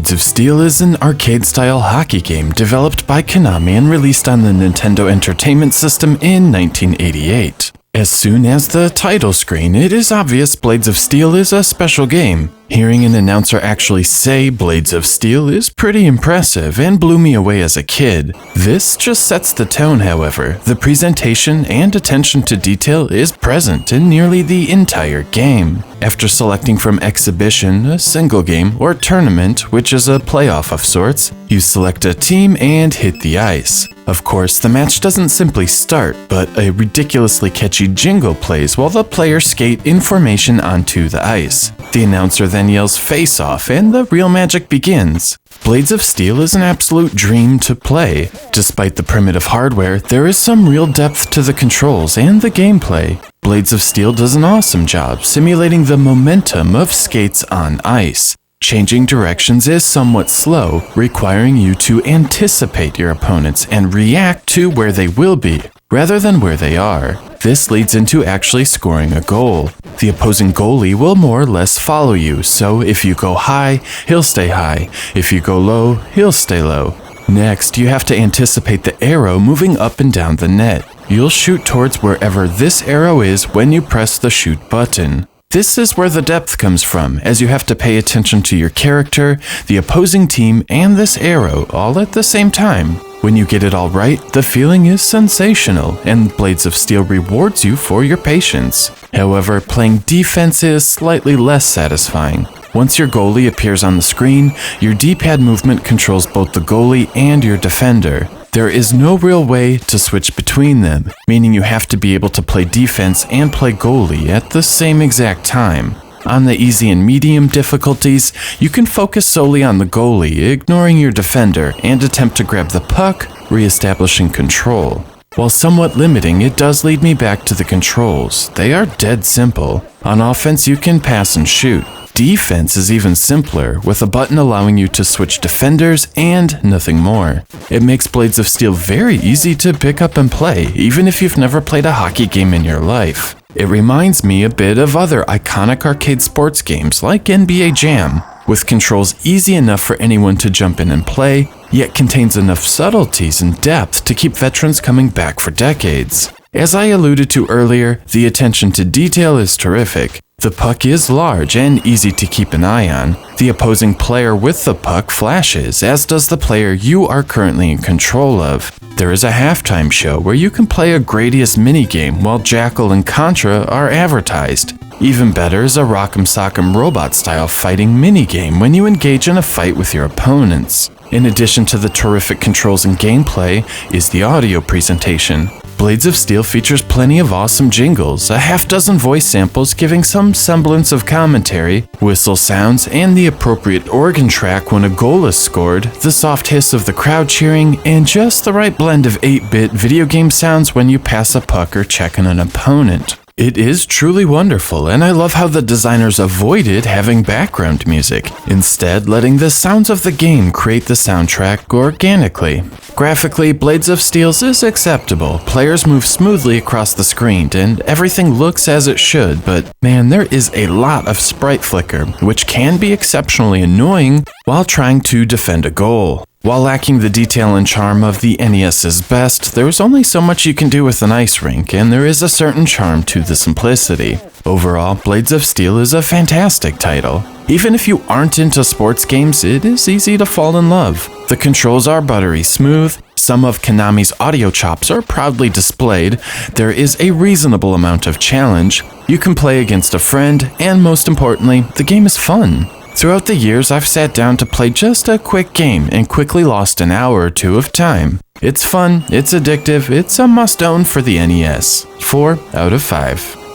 Blades of Steel is an arcade-style hockey game developed by Konami and released on the Nintendo Entertainment System in 1988. As soon as the title screen, it is obvious Blades of Steel is a special game. Hearing an announcer actually say Blades of Steel is pretty impressive and blew me away as a kid. This just sets the tone, however. The presentation and attention to detail is present in nearly the entire game. After selecting from Exhibition, a single game, or Tournament, which is a playoff of sorts, you select a team and hit the ice. Of course, the match doesn't simply start, but a ridiculously catchy jingle plays while the players skate in formation onto the ice. The announcer then yells "face off" and the real magic begins. Blades of Steel is an absolute dream to play. Despite the primitive hardware, there is some real depth to the controls and the gameplay. Blades of Steel does an awesome job simulating the momentum of skates on ice. Changing directions is somewhat slow, requiring you to anticipate your opponents and react to where they will be, rather than where they are. This leads into actually scoring a goal. The opposing goalie will more or less follow you, so if you go high, he'll stay high. If you go low, he'll stay low. Next, you have to anticipate the arrow moving up and down the net. You'll shoot towards wherever this arrow is when you press the shoot button. This is where the depth comes from, as you have to pay attention to your character, the opposing team, and this arrow all at the same time. When you get it all right, the feeling is sensational, and Blades of Steel rewards you for your patience. However, playing defense is slightly less satisfying. Once your goalie appears on the screen, your D-pad movement controls both the goalie and your defender. There is no real way to switch between them, meaning you have to be able to play defense and play goalie at the same exact time. On the easy and medium difficulties, you can focus solely on the goalie, ignoring your defender, and attempt to grab the puck, re-establishing control. While somewhat limiting, it does lead me back to the controls. They are dead simple. On offense, you can pass and shoot. Defense is even simpler, with a button allowing you to switch defenders and nothing more. It makes Blades of Steel very easy to pick up and play, even if you've never played a hockey game in your life. It reminds me a bit of other iconic arcade sports games like NBA Jam, with controls easy enough for anyone to jump in and play, yet contains enough subtleties and depth to keep veterans coming back for decades. As I alluded to earlier, the attention to detail is terrific. The puck is large and easy to keep an eye on. The opposing player with the puck flashes, as does the player you are currently in control of. There is a halftime show where you can play a Gradius minigame while Jackal and Contra are advertised. Even better is a Rock'em Sock'em robot-style fighting minigame when you engage in a fight with your opponents. In addition to the terrific controls and gameplay is the audio presentation. Blades of Steel features plenty of awesome jingles, a half-dozen voice samples giving some semblance of commentary, whistle sounds, and the appropriate organ track when a goal is scored, the soft hiss of the crowd cheering, and just the right blend of 8-bit video game sounds when you pass a puck or check on an opponent. It is truly wonderful, and I love how the designers avoided having background music, instead letting the sounds of the game create the soundtrack organically. Graphically, Blades of Steel is acceptable. Players move smoothly across the screen, and everything looks as it should, but man, there is a lot of sprite flicker, which can be exceptionally annoying while trying to defend a goal. While lacking the detail and charm of the NES's best, there's only so much you can do with an ice rink, and there is a certain charm to the simplicity. Overall, Blades of Steel is a fantastic title. Even if you aren't into sports games, it is easy to fall in love. The controls are buttery smooth, some of Konami's audio chops are proudly displayed, there is a reasonable amount of challenge, you can play against a friend, and most importantly, the game is fun. Throughout the years, I've sat down to play just a quick game and quickly lost an hour or two of time. It's fun, it's addictive, it's a must-own for the NES. 4 out of 5.